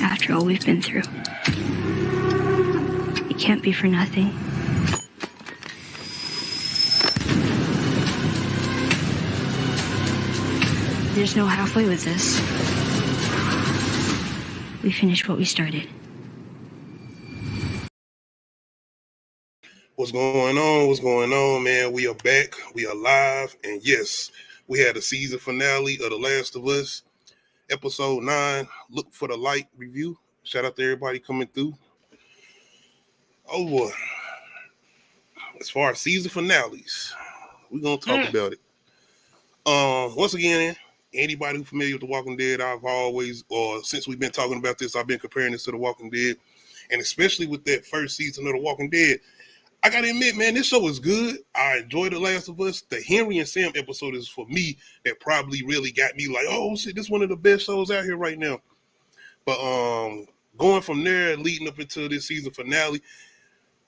After all we've been through, it can't be for nothing. There's no halfway with this. We finished what we started. What's going on? What's going on, man? We are back. We are live. And yes, we had a season finale of The Last of Us, episode 9. Look for the light review. Shout out to everybody coming through. Oh, boy. As far as season finales, we're going to talk about it. Once again, anybody who's familiar with The Walking Dead, since we've been talking about this, I've been comparing this to The Walking Dead. And especially with that first season of The Walking Dead, I gotta admit, man, this show is good. I enjoy The Last of Us. The Henry and Sam episode is, for me, that probably really got me like, oh shit, this is one of the best shows out here right now. But going from there, leading up into this season finale,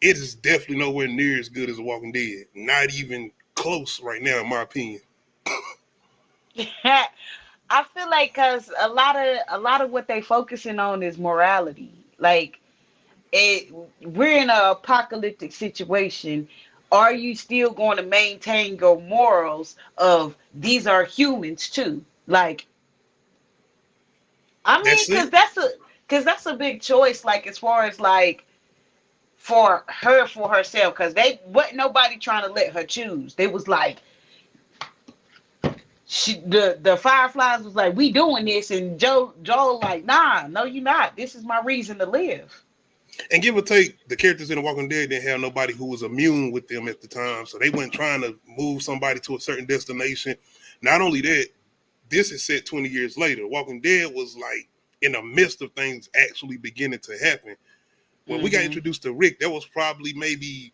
it is definitely nowhere near as good as The Walking Dead. Not even close right now, in my opinion. I feel like because a lot of what they focusing on is morality. Like, we're in an apocalyptic situation. Are you still going to maintain your morals of these are humans too? Like, I mean, because that's a big choice. Like, as far as like for herself, because they wasn't nobody trying to let her choose. They was like, the Fireflies was like, we doing this, and Joel like, nah, no, you not. This is my reason to live. And give or take, the characters in The Walking Dead didn't have nobody who was immune with them at the time, so they weren't trying to move somebody to a certain destination. Not only that, this is set 20 years later. Walking Dead was like in the midst of things actually beginning to happen. When we got introduced to Rick, that was probably maybe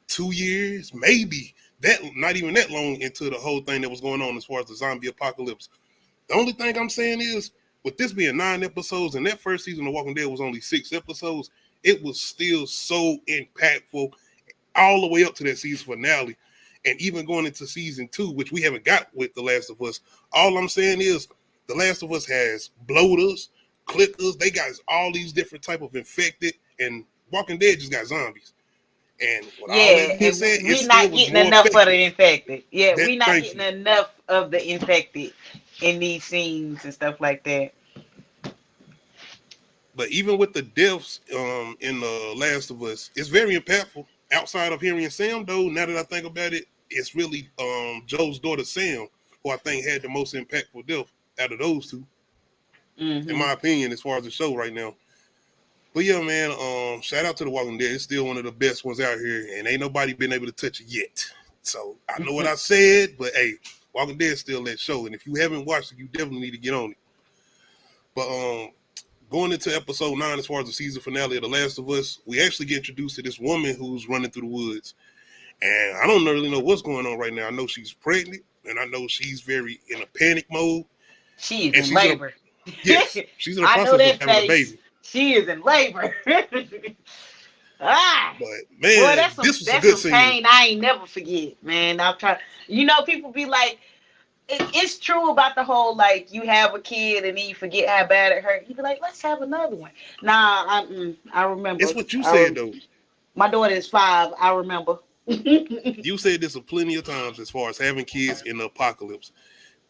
2 years, maybe that, not even that long into the whole thing that was going on as far as the zombie apocalypse. The only thing I'm saying is, with this being 9 episodes, and that first season of Walking Dead was only 6 episodes, it was still so impactful all the way up to that season finale. And even going into season 2, which we haven't got with The Last of Us, all I'm saying is The Last of Us has bloaters, clickers, they got all these different type of infected, and Walking Dead just got zombies. And with all that being said, we're not getting enough of the infected. Yeah, we're not getting enough of the infected in these scenes and stuff like that. But even with the deaths in The Last of Us, it's very impactful. Outside of Henry and Sam, though, now that I think about it, it's really Joe's daughter, Sam, who I think had the most impactful death out of those two, in my opinion, as far as the show right now. But yeah, man, shout out to The Walking Dead. It's still one of the best ones out here, and ain't nobody been able to touch it yet. So I know what I said, but hey, Walking Dead still that show, and if you haven't watched it, you definitely need to get on it. But going into episode 9, as far as the season finale of The Last of Us, we actually get introduced to this woman who's running through the woods. And I don't really know what's going on right now. I know she's pregnant, and I know she's very in a panic mode. She is in labor. Yes, she's in the process of having a baby. She is in labor. But man, that's this was a good scene. Pain I ain't never forget, man. I'm trying. People be like, it's true about the whole, like, you have a kid and then you forget how bad it hurt. You be like, let's have another one. Nah, I remember. It's what you said, though. My daughter is 5. I remember. You said this plenty of times as far as having kids in the apocalypse.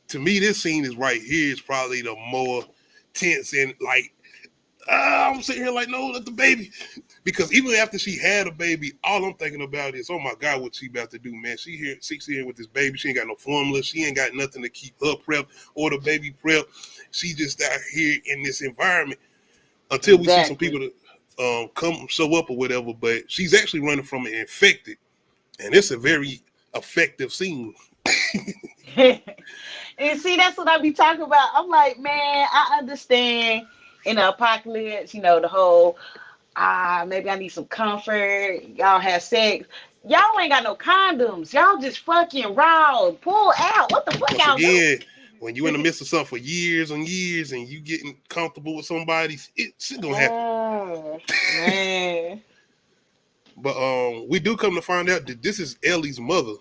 To me, this scene is right here is probably the more tense, and like, I'm sitting here like, no, let the baby. Because even after she had a baby, all I'm thinking about is, oh my God, what she about to do, man. She's here with this baby. She ain't got no formula. She ain't got nothing to keep her prep or the baby prep. She just out here in this environment until we see some people to come show up or whatever. But she's actually running from an infected. And it's a very effective scene. And see, that's what I be talking about. I'm like, man, I understand in the apocalypse, the whole, maybe I need some comfort. Y'all have sex. Y'all ain't got no condoms. Y'all just fucking raw, pull out. What the fuck y'all do? When you in the midst of something for years and years and you getting comfortable with somebody, it's gonna happen. Man. But we do come to find out that this is Ellie's mother,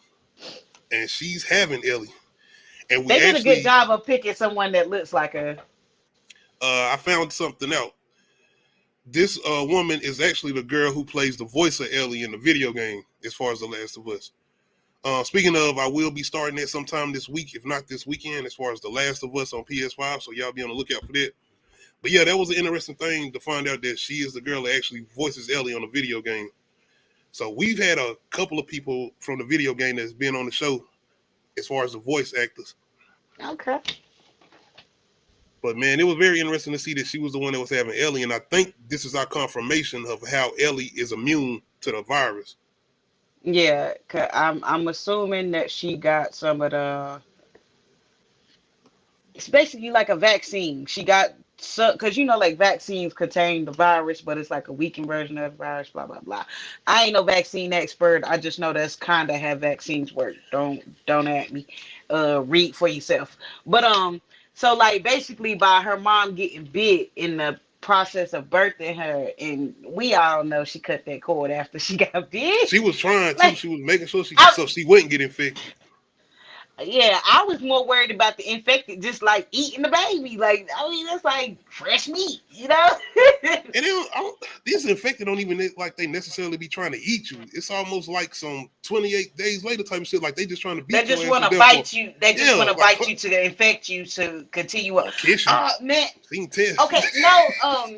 and she's having Ellie. And they did a good job of picking someone that looks like her. I found something out. This woman is actually the girl who plays the voice of Ellie in the video game, as far as The Last of Us. Speaking of, I will be starting that sometime this week, if not this weekend, as far as The Last of Us on PS5, so y'all be on the lookout for that. But yeah, that was an interesting thing to find out that she is the girl that actually voices Ellie on the video game. So we've had a couple of people from the video game that's been on the show as far as the voice actors. Okay. But man, it was very interesting to see that she was the one that was having Ellie, and I think this is our confirmation of how Ellie is immune to the virus. Yeah, I'm assuming that she got some of the. It's basically like a vaccine. She got some because like vaccines contain the virus, but it's like a weakened version of the virus. Blah blah blah. I ain't no vaccine expert. I just know that's kind of how vaccines work. Don't at me. Read for yourself. But so like basically by her mom getting bit in the process of birthing her, and we all know she cut that cord after she got bit. She was trying to. Like, she was making sure so she wouldn't get infected. Yeah, I was more worried about the infected, just like eating the baby. Like, I mean, that's like fresh meat, you know? And these infected don't even like they necessarily be trying to eat you. It's almost like some 28 days later type of shit. Like they just trying to beat you. They just want to bite you. They just want to bite you to infect you to continue up. Man. Okay, no,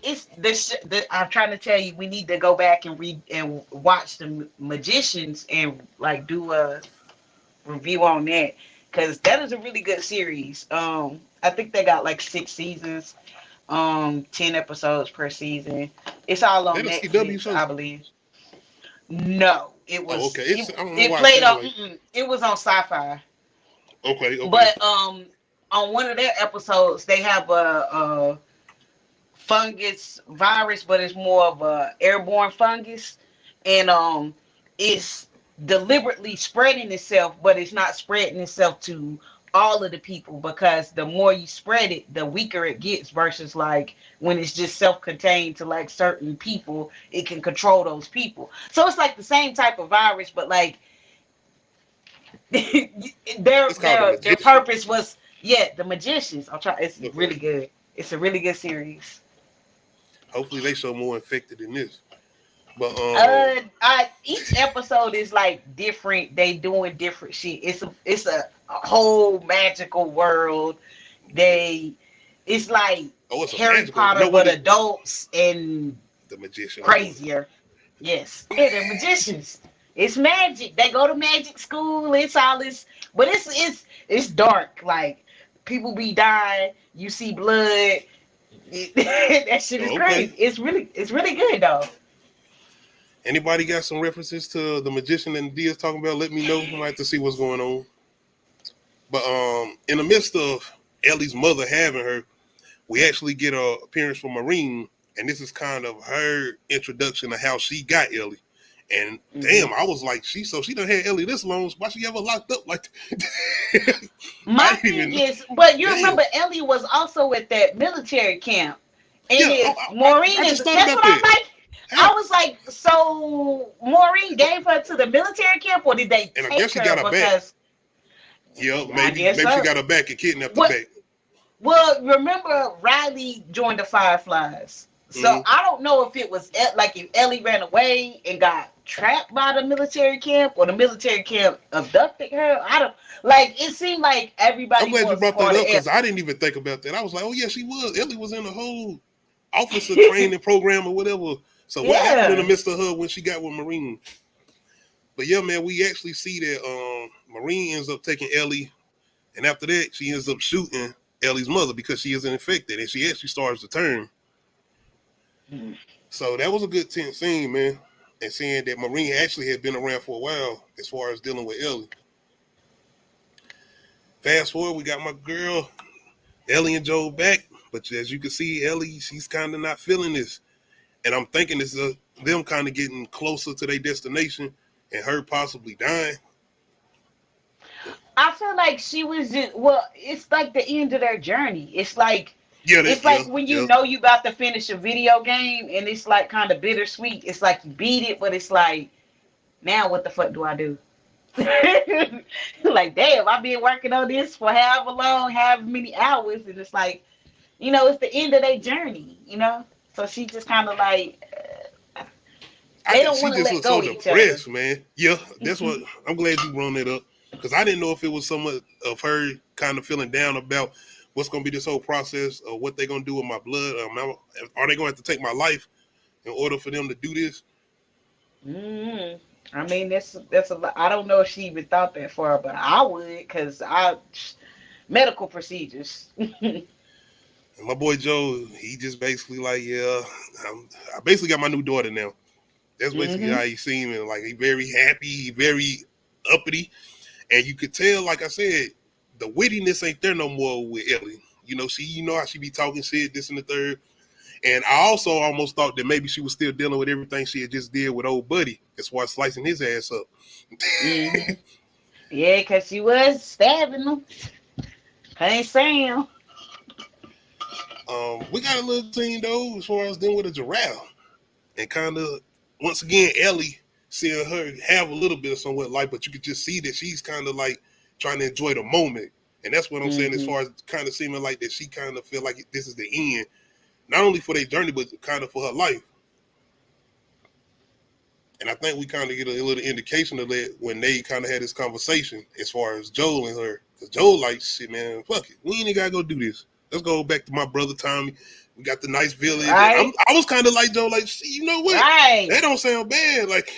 it's this. I'm trying to tell you, we need to go back and read and watch the Magicians and like do a review on that, because that is a really good series. I think they got like 6 seasons, 10 episodes per season. It's all on Netflix, I believe. No, it was. Okay, it played on. It was on Sci-Fi. Okay. But on one of their episodes, they have a fungus virus, but it's more of a airborne fungus, and it's deliberately spreading itself, but it's not spreading itself to all of the people, because the more you spread it, the weaker it gets, versus like when it's just self-contained to like certain people, it can control those people. So it's like the same type of virus, but like their purpose was the Magicians. It's really good. It's a really good series. Hopefully they show more infected than this. But each episode is like different. They doing different shit. It's a whole magical world. It's like Harry Potter, but adults and the Magician crazier. Yes, the Magicians. It's magic. They go to magic school. It's all this, but it's dark. Like people be dying. You see blood. That shit is crazy. It's really good though. Anybody got some references to the Magician and Dia's talking about? Let me know. I'd like to see what's going on. But in the midst of Ellie's mother having her, we actually get an appearance from Maureen, and this is kind of her introduction to how she got Ellie. And damn, I was like, she done had Ellie this long. Why she ever locked up like that? My thing is, but you remember Ellie was also at that military camp, and Maureen is. That's what I'm like. I was like, so Maureen gave her to the military camp, or did they take her? She got her back. Yeah, maybe she got her back and kidnapped her back. Well, remember Riley joined the Fireflies, so I don't know if it was like if Ellie ran away and got trapped by the military camp, or the military camp abducted her. I don't like. It seemed like everybody. I'm glad you brought that up, because I didn't even think about that. I was like, oh yeah, she was. Ellie was in the whole officer training program or whatever. So what happened in the midst of her when she got with Maureen? But yeah, man, we actually see that Maureen ends up taking Ellie, and after that, she ends up shooting Ellie's mother because she isn't infected, and she actually starts to turn. So that was a good tense scene, man. And seeing that Maureen actually had been around for a while as far as dealing with Ellie. Fast forward, we got my girl, Ellie and Joel back. But as you can see, Ellie, she's kind of not feeling this. And I'm thinking it's them kind of getting closer to their destination and her possibly dying. I feel like she was it's like the end of their journey. It's like when you know you about to finish a video game and it's like kind of bittersweet. It's like you beat it, but it's like, now what the fuck do I do? Like, damn, I've been working on this for however many hours, and it's like, it's the end of their journey, So she just kind of like they don't She want to just let looks go so of each other. depressed, man. Yeah, that's what I'm glad you brought that up because I didn't know if it was so much of her kind of feeling down about what's going to be this whole process or what they're going to do with my blood. Are they going to have to take my life in order for them to do this? hmm I mean, that's a lot. I don't know if she even thought that far, but I would, because I medical procedures. And my boy Joe, he just basically like, yeah, I basically got my new daughter now. That's basically hmm how he seemed. Like he very happy, he very uppity. And you could tell, like I said, the wittiness ain't there no more with Ellie. You know how she be talking shit, this and the third. And I also almost thought that maybe she was still dealing with everything she had just did with old buddy as far as slicing his ass up. hmm Yeah, because she was stabbing them. Ain't Sam. We got a little scene though, as far as dealing with a giraffe. And kind of, once again, Ellie seeing her have a little bit of somewhat life, but you could just see that she's kind of like trying to enjoy the moment. And that's what I'm saying, as hmm far as kind of seeming like that she kind of feel like this is the end, not only for their journey, but kind of for her life. And I think we kind of get a little indication of that when they kind of had this conversation as far as Joel and her. Because Joel like, shit, man, fuck it. We ain't got to go do this. Let's go back to my brother Tommy. We got the nice village. And Right, I was kind of like Joel, like, see, you know what? right. That don't sound bad. Like,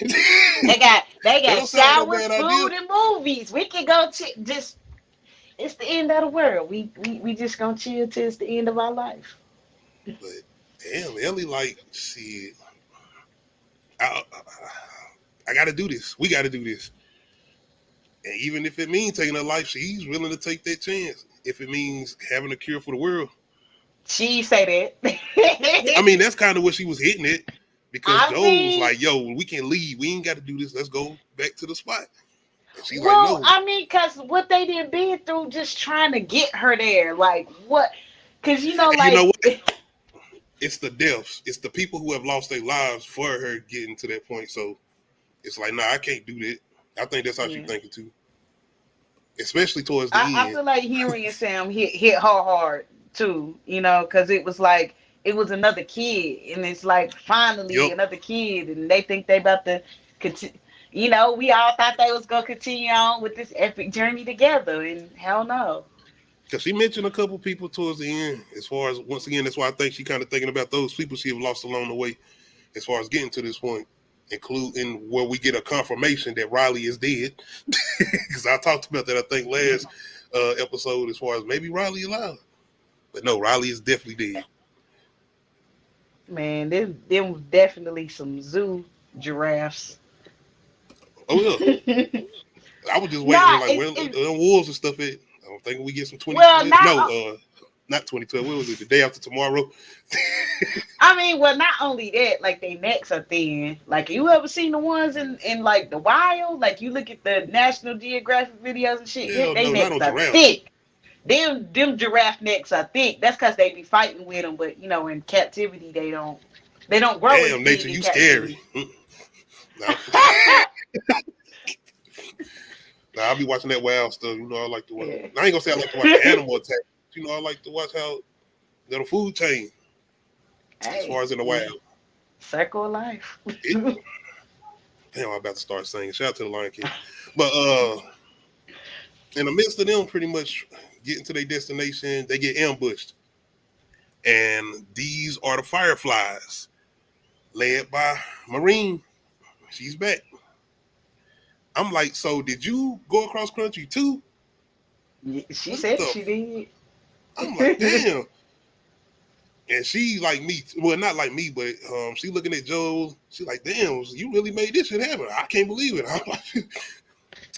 They got that they got don't sound like no showers, bad idea. food, and movies. We can go to just. It's the end of the world. We just gonna chill till it's the end of our life. But damn, Ellie, like, shit, I, I, I got to do this. We got to do this. And even if it means taking her life, she's willing to take that chance. If it means having a cure for the world. She say I that. mean, that's kind of what she was hitting it because I Joel was mean, like, yo, we can leave. We ain't got to do this. Let's go back to the spot. And she's like, well, no. I mean, cause what they did been through, just trying to get her there, like what? Cause And you know like what? It's the deaths. It's the people who have lost their lives for her getting to that point. So it's like, nah, I can't do that. I think that's how she's yeah. thinking too. Especially towards the I end. feel like Henry and Sam hit her hard too, cause it was like it was another kid, and it's like finally Yup. another kid, and they think they about to continue. We all thought they was gonna continue on with this epic journey together, and hell no. Because she mentioned a couple people towards the end. As far as, once again, that's why I think she kind of thinking about those people she have lost along the way. As far as getting to this point, including where we get a confirmation that Riley is dead. Because I talked about that, I think, last episode, as far as maybe Riley alive. But no, Riley is definitely dead. Man, them was definitely some zoo giraffes. Oh, yeah. I was just waiting on, Nah, like, where the wolves and stuff at. I'm thinking we get some 20. well, No, not not 2012. What was it? The day after tomorrow? I mean, well, not only that, like their necks are thin. Like you ever seen the ones in like the wild? Like you look at the National Geographic videos and shit, Hell they no, not necks on are giraffes. thick. Them giraffe necks are thick. That's because they be fighting with them, but in captivity they don't grow as Damn, big nature, in you scary. captivity. Nah, nah, I'll be watching that wild stuff. I like to watch. Yeah. I ain't gonna say I like to watch the animal attack. I like to watch how the food chain, as Hey, far as in the wild. circle of life. It, damn, I'm about to start singing. Shout out to the Lion King. But in the midst of them pretty much getting to their destination, they get ambushed. And these are the Fireflies, led by Marine. She's back. I'm like, so did you go across country too? She What said she the? I'm like, did. damn. And she like me, well, not like me, but she looking at Joel. She like, damn, you really made this shit happen. I can't believe it. I'm like,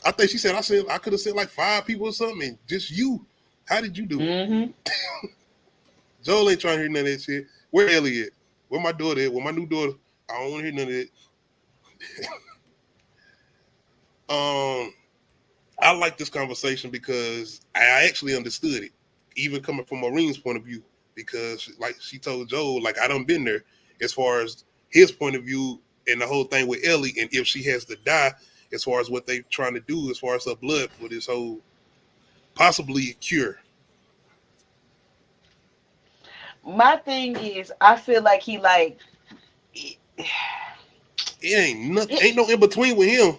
I think she said I could have sent like 5 people or something, and just you. How did you do it? hmm Joel ain't trying to hear none of that shit. Where Ellie at? Where my daughter at? Where my new daughter? I don't want to hear none of that. I like this conversation because I actually understood it, even coming from Maureen's point of view, because like she told Joel, like I done been there as far as his point of view and the whole thing with Ellie, and if she has to die, as far as what they trying to do, as far as her blood for this whole possibly cure. My thing is, I feel like he like It ain't nothing. Ain't no in between with him.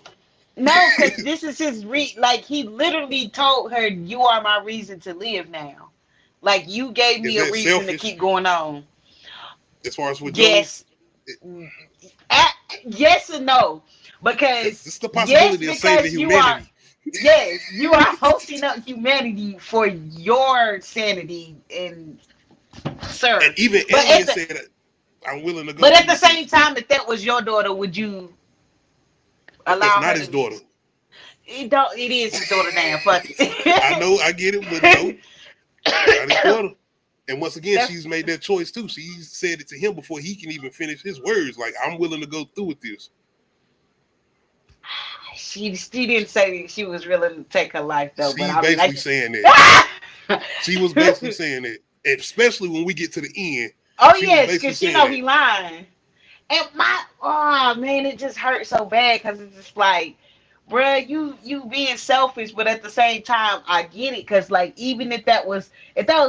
no, because this is his like he literally told her, "You are my reason to live now. Like you gave Is me a that reason to selfish keep going on." as far as with Joe? Yes, A- yes and no, Because because it's the yes, possibility of saving because you are. humanity. Yes, you are hosting up humanity for your sanity and And sir. even But Elliot at the said, "I'm willing to go but at through the with same this." time, if that was your daughter, would you But that's allow not her his to? daughter. It don't. It is his daughter now. Fuck I know, I get it, but no, it's not his it. daughter. And once again, That's she's made that choice too. She said it to him before he can even finish his words. Like, I'm willing to go through with this. she didn't say she was willing to take her life though. But She's I mean, basically like. saying that. She was basically saying that. Especially when we get to the end. Oh She was yes, basically because she saying know that. he lying. And my oh man, it just hurts so bad because it's just like, bruh, you being selfish, but at the same time, I get it because like even if that was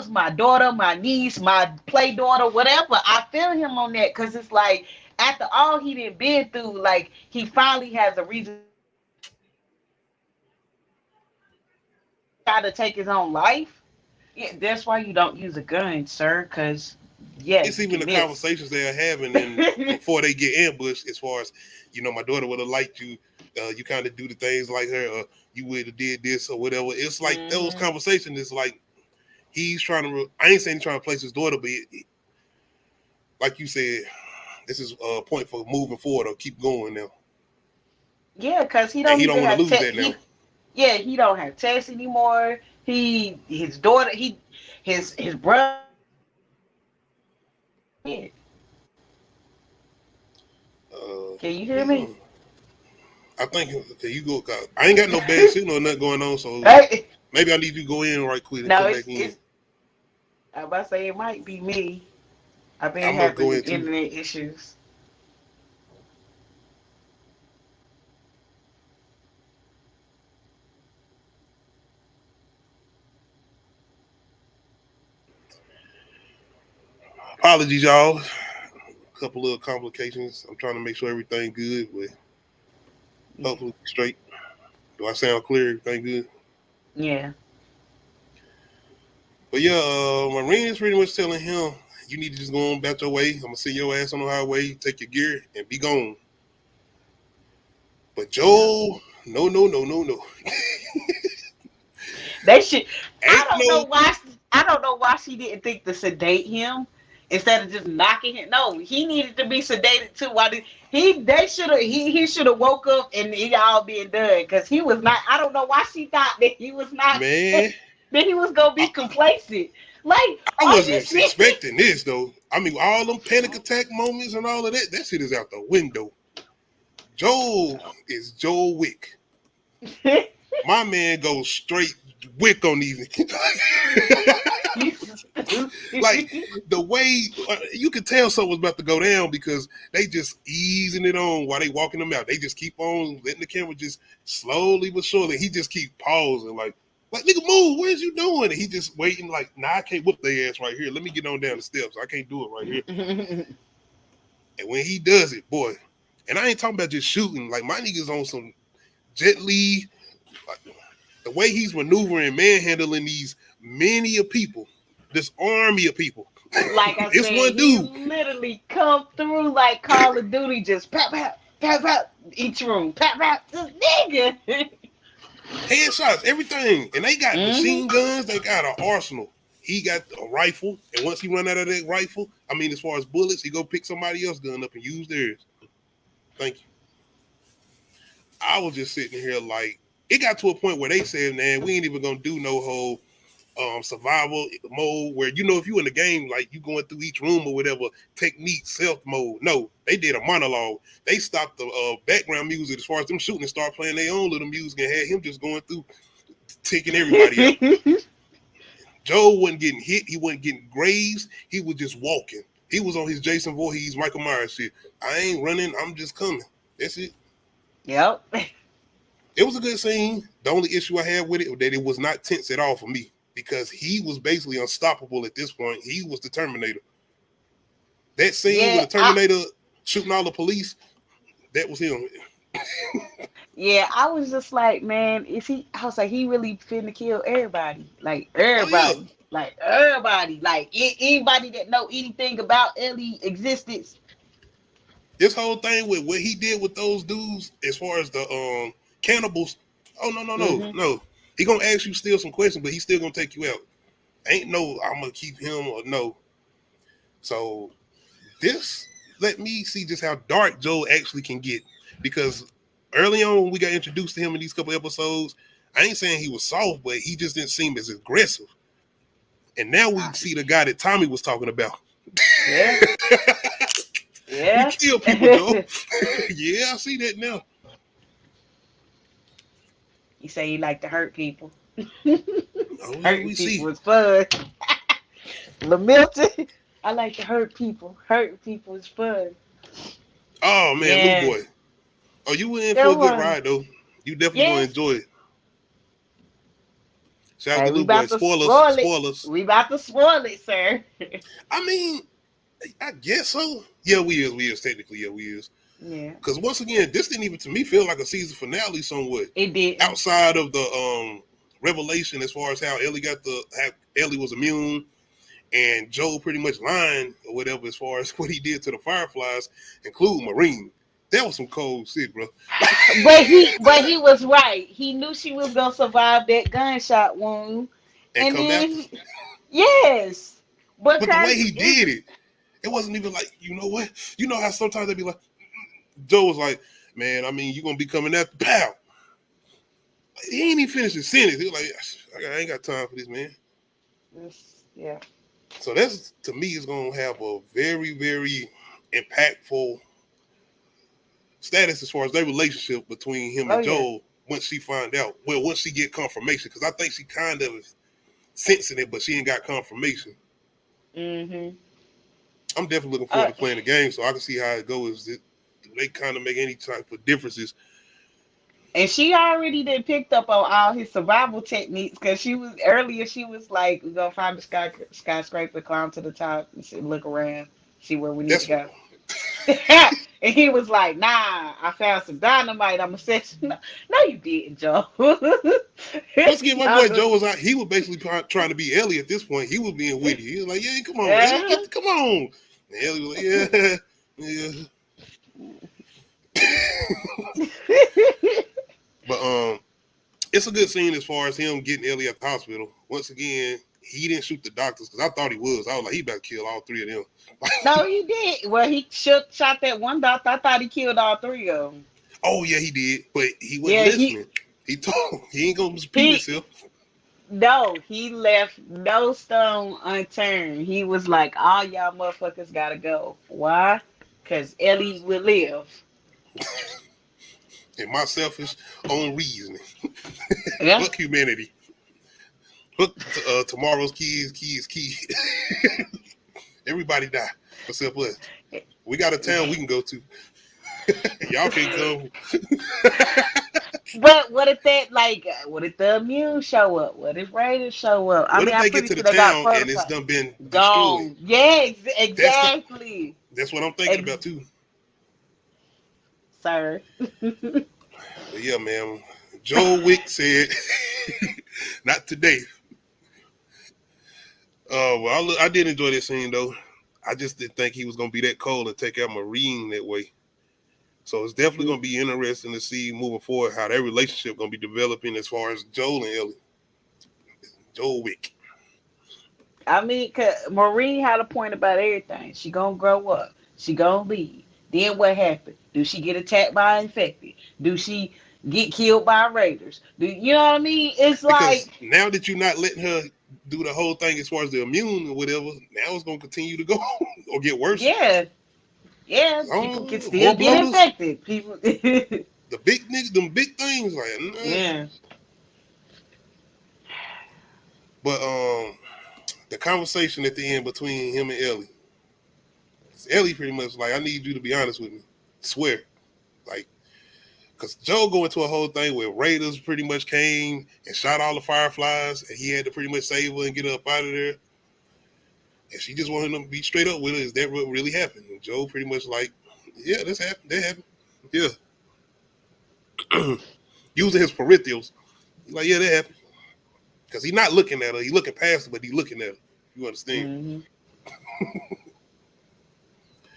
my daughter, my niece, my play daughter, whatever, I feel him on that because it's like after all he didn't been through, like he finally has a reason to try to take his own life. Yeah, that's why you don't use a gun, sir, because yeah, It's you even can the miss. conversations they're having and before they get ambushed, as far as, my daughter would have liked you. You kind of do the things like her, or you would have did this or whatever. It's like those Hmm. conversations. It's like he's trying to. I ain't saying he's trying to place his daughter, but like you said, this is a point for moving forward or keep going now. Yeah, because he And don't he don't even want to have lose that now. he don't have Tess anymore. His daughter, his brother. Yeah. Can you hear me? Damn. I think okay, you go. I ain't got no bad signal or nothing going on, so Hey, maybe I need you to go in right quick and no, come back in. it's. I'm about to say it might be me. I've been I'm gonna having go in too. internet issues. Apologies, y'all. Couple little complications. I'm trying to make sure everything good, but Yeah, hopefully straight. Do I sound clear? Everything good? yeah. But yeah, Marine is pretty much telling him, you need to just go on about your way. I'm gonna send your ass on the highway, take your gear, and be gone. But Yeah. Joe, no, no, no, no, no. They should. I Ain't don't no know why. I don't know why she didn't think to sedate him instead of just knocking him. No, he needed to be sedated too. Why did he? They should have. He should have woke up and it all been done because he was not. I don't know why she thought that he was not. man. That he was gonna be I, complacent. Like, I are you wasn't serious? expecting this though. I mean, all them panic attack moments and all of that, that shit is out the window. Joe is Joe Wick. My man goes straight Wick on these. Like the way you could tell something was about to go down because they just easing it on while they walking them out. They just keep on letting the camera just slowly but surely. He just keep pausing like nigga move. What is you doing? And he just waiting like, nah, I can't whoop their ass right here. Let me get on down the steps. I can't do it right here. And when he does it, boy, and I ain't talking about just shooting. Like my niggas on some Jet Li, like, the way he's maneuvering, manhandling these many of people, this army of people. Like I It's said, one he dude. literally come through like Call of Duty, just pat pat pat pat each room, pat pat this nigga. Headshots, everything. And they got Hmm. machine guns, they got an arsenal. He got a rifle, and once he run out of that rifle, I mean, as far as bullets, he go pick somebody else's gun up and use theirs. Thank you. I was just sitting here like, it got to a point where they said, man, we ain't even gonna do no whole survival mode where if you in the game like you going through each room or whatever technique stealth mode. No, they did a monologue. They stopped the background music as far as them shooting and start playing their own little music and had him just going through taking everybody out. Joe wasn't getting hit. He wasn't getting grazed. He was just walking. He was on his Jason Voorhees, Michael Myers shit. I ain't running. I'm just coming. That's it. Yep. It was a good scene. The only issue I had with it was that it was not tense at all for me because he was basically unstoppable at this point. He was the Terminator. That scene with Yeah, the Terminator shooting all the police, that was him. I was just like, man, is he? I was like, he really finna kill everybody, Oh yeah, anybody that know anything about Ellie existence. this whole thing with what he did with those dudes, as far as the cannibals. Oh Hmm. no. He gonna ask you still some questions, but he still gonna take you out. Ain't no I'm gonna keep him or no. So this let me see just how dark Joel actually can get, because early on when we got introduced to him in these couple episodes, I ain't saying he was soft, but he just didn't seem as aggressive. And now we see the guy that Tommy was talking about. Yeah, We yeah. kill people, Joe. Yeah, I see that now. He say he like to hurt people. Oh yeah, Hurting we people see. is fun. Lamilton, I like to hurt people. Hurting people is fun. Oh man, Lou Yeah, boy. Oh, you were in that for a good one. ride though. You definitely gonna Yes. enjoy it. Shout out Hey, to we Lou boy. about to Spoilers, spoil it. spoilers. We about to spoil it, sir. I mean, I guess so. Yeah, we is technically, yeah, we is. Yeah, Because once again, this didn't even to me feel like a season finale somewhat. it didn't. Outside of the revelation as far as how how Ellie was immune and Joel pretty much lying or whatever as far as what he did to the Fireflies, including Marine. That was some cold shit, bro. But he was right. He knew she was gonna survive that gunshot wound, And and come back. then yes, But the way because he it's did it, it wasn't even like, you know what? You know how sometimes they be like, Joe was like, man, I mean, you're gonna be coming after pow. He ain't even finished his sentence. He was like, I ain't got time for this, man. yeah. So that's to me is gonna have a very, very impactful status as far as their relationship between him Oh and yeah. Joel once she find out. Well, once she get confirmation, because I think she kind of is sensing it, but she ain't got confirmation. Mhm. I'm definitely looking forward Uh, to playing the game, so I can see how it goes. Do they kind of make any type of differences? and she already did picked up on all his survival techniques because she was earlier. She was like, "We're gonna find the skyscraper, climb to the top, and see, look around, see where we need to That's go." And he was like, "Nah, I found some dynamite. I'm gonna set you." No, no, you didn't, Joe. once again, my boy No. Joe was out. He was basically trying to be Ellie at this point. He was being witty. He was like, "Yeah, come on, Ellie, Uh-huh. come on." And Ellie was like, "Yeah, yeah." But it's a good scene as far as him getting Ellie at the hospital. Once again, he didn't shoot the doctors because I thought he was. I was like, he about to kill all three of them. No, he did. Well, he shot that one doctor. I thought he killed all three of them. Oh yeah, he did, but he wasn't Yeah, listening. He told he ain't gonna repeat he himself. no, he left no stone unturned. He was like, all y'all motherfuckers gotta go. Why? Because Ellie will live. In my selfish own reasoning, Yeah. fuck humanity. Fuck tomorrow's kids. Everybody die except us. We got a town we can go to. Y'all can't come. But what if what if the immune show up? What if Raiders show up? I What mean, if I'm they get pretty to the sure they got town and it's protocols. done been destroyed? Gone. Yeah, That's exactly. that's what I'm thinking about too. Sir. But yeah, man. Joel Wick said, "Not today." Well, I did enjoy that scene though. I just didn't think he was gonna be that cold and take out Marine that way. So it's definitely gonna be interesting to see moving forward how their relationship gonna be developing as far as Joel and Ellie. Joel Wick. I mean, 'cause Maureen had a point about everything. She gonna grow up. She gonna leave. Then what happened? Do she get attacked by infected? Do she get killed by raiders? Do you know what I mean? It's Because like, now that you're not letting her do the whole thing as far as the immune or whatever, now it's gonna continue to go or get worse. yeah, yeah. People can still More get bloaters. infected. People, The big niggas, them big things, like yeah. But the conversation at the end between him and Ellie. Ellie pretty much like, I need you to be honest with me. Swear. Like, because Joe go into a whole thing where Raiders pretty much came and shot all the Fireflies, and he had to pretty much save her and get her up out of there. And she just wanted him to be straight up with her. Is that what really happened? And Joe pretty much like, yeah, this happened. That happened. Yeah. Using his peripherals. He's like, yeah, that happened. Because he's not looking at her. He's looking past her, but he's looking at her. You understand? Mm-hmm.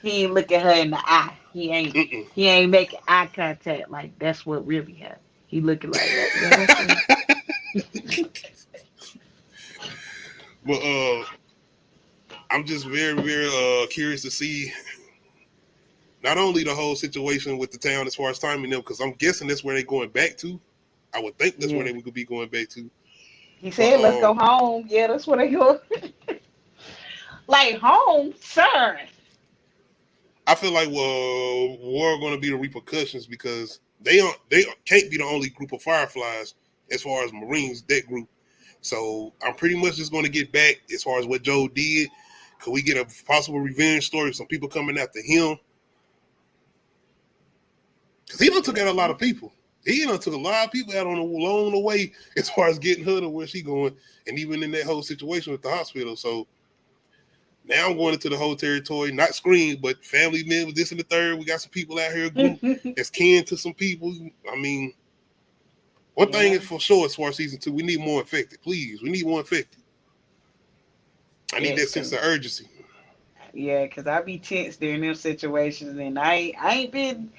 He ain't looking her in the eye. He ain't making eye contact. Like, that's what really happened. He looking like that. But I'm just very, very curious to see not only the whole situation with the town as far as timing them, because I'm guessing that's where they're going back to. I would think that's where they would be going back to. He said, let's go home. Yeah, that's where they go. Like, home, sir. I feel like war are going to be the repercussions because they can't be the only group of Fireflies as far as Marines, that group. So I'm pretty much just going to get back as far as what Joe did. Could we get a possible revenge story? Some people coming after him because he done took out a lot of people. He done took a lot of people out along the way as far as getting her to where she going, and even in that whole situation with the hospital. So now I'm going into the whole territory, not Scream, but family men with this and the third. We got some people out here, group that's kin to some people. I mean, one thing is for sure as far as season 2, we need more infected. Please, we need more infected. I need that sense of urgency. Yeah, because I be tense during them situations, and I ain't been.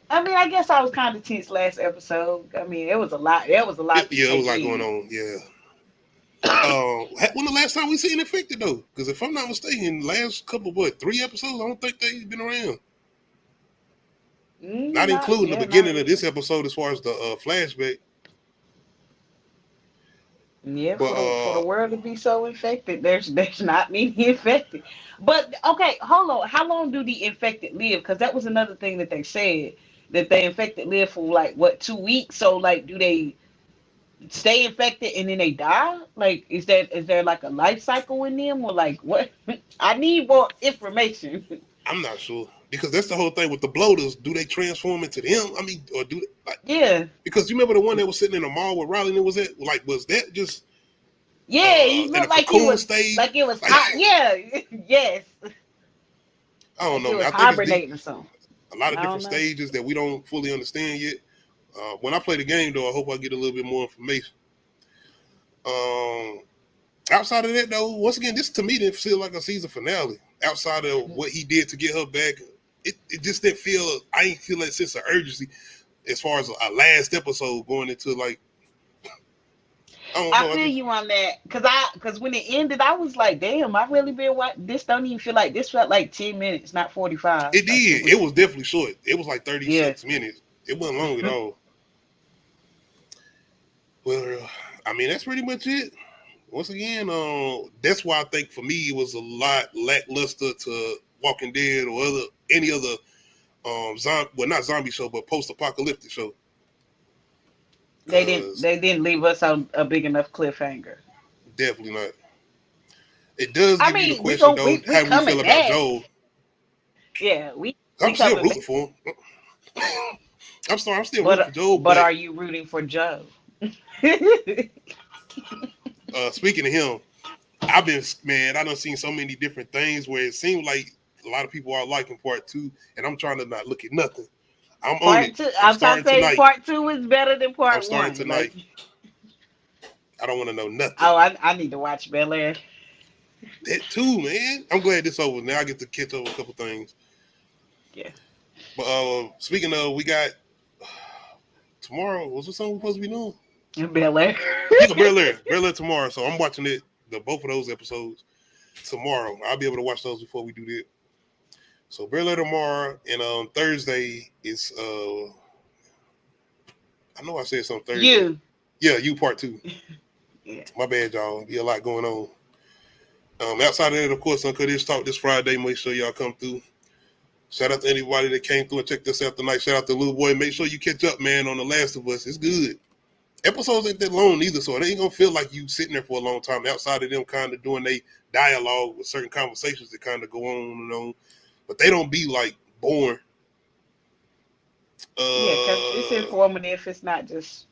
I mean, I guess I was kind of tense last episode. I mean, it was a lot. There was a lot. Yeah, it was a lot going on. Yeah. When the last time we seen infected though? Because if I'm not mistaken, last couple 3 episodes, I don't think they've been around. Not including the beginning of this episode as far as the flashback. Yeah, but, for the world to be so infected, there's not many infected. But okay, hold on. How long do the infected live? Because that was another thing that they said, that the infected live for like 2 weeks. So like, do they stay infected and then they die? Like, is there like a life cycle in them, or like what? I need more information. I'm not sure, because that's the whole thing with the bloaters. Do they transform into them? I mean, or do they, like? Yeah. Because you remember the one that was sitting in the mall with Riley, and it was that like, was that just? Yeah, he looked like he was stage? like it was hot. Yeah, yes. I don't know. He was I think hibernating or something. A lot of different stages that we don't fully understand yet. When I play the game, though, I hope I get a little bit more information. Outside of that, though, once again, this to me didn't feel like a season finale. Outside of what he did to get her back, it just didn't feel. I didn't feel that sense of urgency as far as a last episode going into like. I feel you on that, because when it ended, I was like, damn, I really been watching. This don't even feel like, this felt like 10 minutes, not 45. It did. It was definitely short. It was like 36 minutes. It wasn't long at all. Well, I mean, that's pretty much it. Once again, that's why I think for me it was a lot lackluster to Walking Dead or any other not zombie show, but post-apocalyptic show. They didn't leave us on a big enough cliffhanger. Definitely not. It does give you the question, though, how we feel about Joel. Yeah, I'm still rooting for him. I'm sorry, I'm still rooting for Joel. But are you rooting for Joe? Speaking of him, I done seen so many different things where it seems like a lot of people are liking part 2, and I'm trying to not look at nothing. I'm on it. I'm trying to say part 2 is better than part 1. I'm starting tonight. I don't want to know nothing. Oh, I need to watch Bel Air. That too, man. I'm glad this over. Now I get to catch up with a couple things. Yeah. But speaking of, we got tomorrow. What's the song we're supposed to be doing? Bel Air. Yeah, Bel Air tomorrow. So I'm watching both of those episodes tomorrow. I'll be able to watch those before we do that. So Bel Air tomorrow, and on Thursday is I know I said something Thursday. You part 2. Yeah. My bad, y'all. Be a lot going on. Outside of that, of course, Uncut Ish Talk this Friday. Make sure y'all come through. Shout out to anybody that came through and checked us out tonight. Shout out to Little Boy. Make sure you catch up, man, on The Last of Us. It's good. Episodes ain't that long either, so it ain't gonna feel like you sitting there for a long time. Outside of them kind of doing their dialogue with certain conversations that kind of go on and on. But they don't be like boring. Yeah, because it's informative. It's not just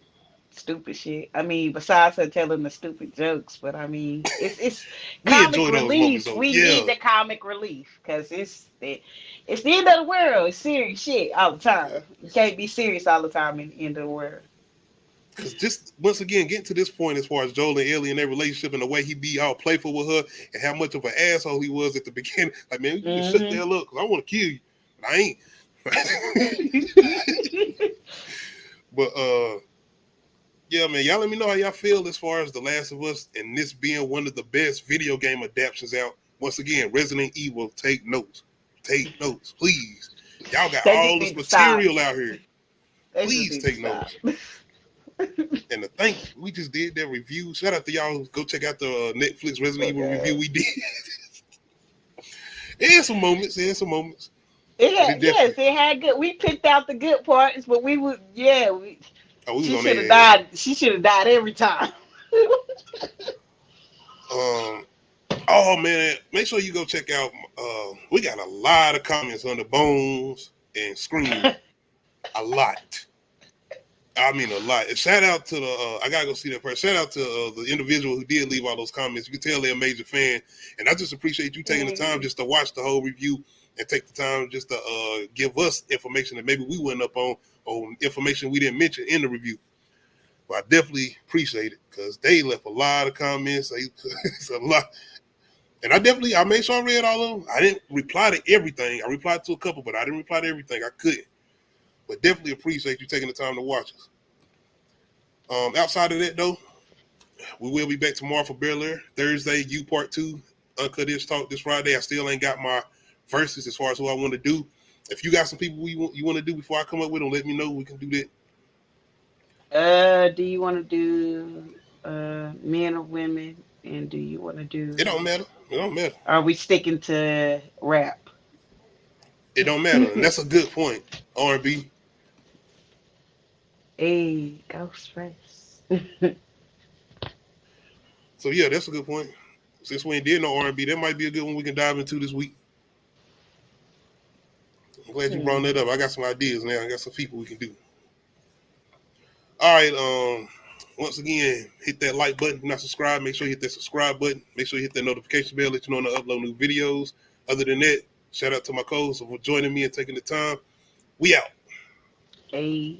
stupid shit. I mean, besides her telling the stupid jokes, but I mean, it's We comic enjoy those moments relief. though. We Yeah. need the comic relief because it's the end of the world. It's serious shit all the time. You can't be serious all the time in the end of the world. Because just once again, getting to this point as far as Joel and Ellie and their relationship and the way he be all playful with her and how much of an asshole he was at the beginning. Like, man, you can shut the hell up because I want to kill you. But I ain't. But yeah, man, y'all let me know how y'all feel as far as The Last of Us and this being one of the best video game adaptations out. Once again, Resident Evil, take notes. Take notes, please. Y'all got They just all this need to stop. material out here. They just Please need take to notes. stop. And we just did that review. Shout out to y'all. Go check out the Netflix Resident Evil Okay. review we did. It had some moments. It had some moments. Yes, it had good. We picked out the good parts, but we would, yeah. We was She on should have their ass. died. She should have died every time. Oh man, make sure you go check out. We got a lot of comments on the Bones and Scream. A lot. I mean, a lot. And shout out to the. I gotta go see that person. Shout out to the individual who did leave all those comments. You can tell they're a major fan, and I just appreciate you taking the time just to watch the whole review and take the time just to give us information that maybe we went up on information we didn't mention in the review. But I definitely appreciate it because they left a lot of comments. It's a lot. And I made sure I read all of them. I didn't reply to everything. I replied to a couple, but I didn't reply to everything. I couldn't. But definitely appreciate you taking the time to watch us. Outside of that, though, we will be back tomorrow for Bel Air. Thursday, You Part 2, Uncut Ish Talk this Friday. I still ain't got my verses as far as who I want to do. If you got some people you want to do before I come up with them, let me know. We can do that. Do you want to do men or women? And do you want to do? It don't matter. It don't matter. Are we sticking to rap? It don't matter. And that's a good point. R&B. Hey, Ghost first. So yeah, that's a good point. Since we ain't did no R&B, that might be a good one we can dive into this week. I'm glad you brought that up. I got some ideas now. I got some people we can do. All right. Once again, hit that like button. If you're not subscribed, make sure you hit that subscribe button. Make sure you hit that notification bell, let you know when I upload new videos. Other than that, shout out to my co-hosts for joining me and taking the time. We out. Hey.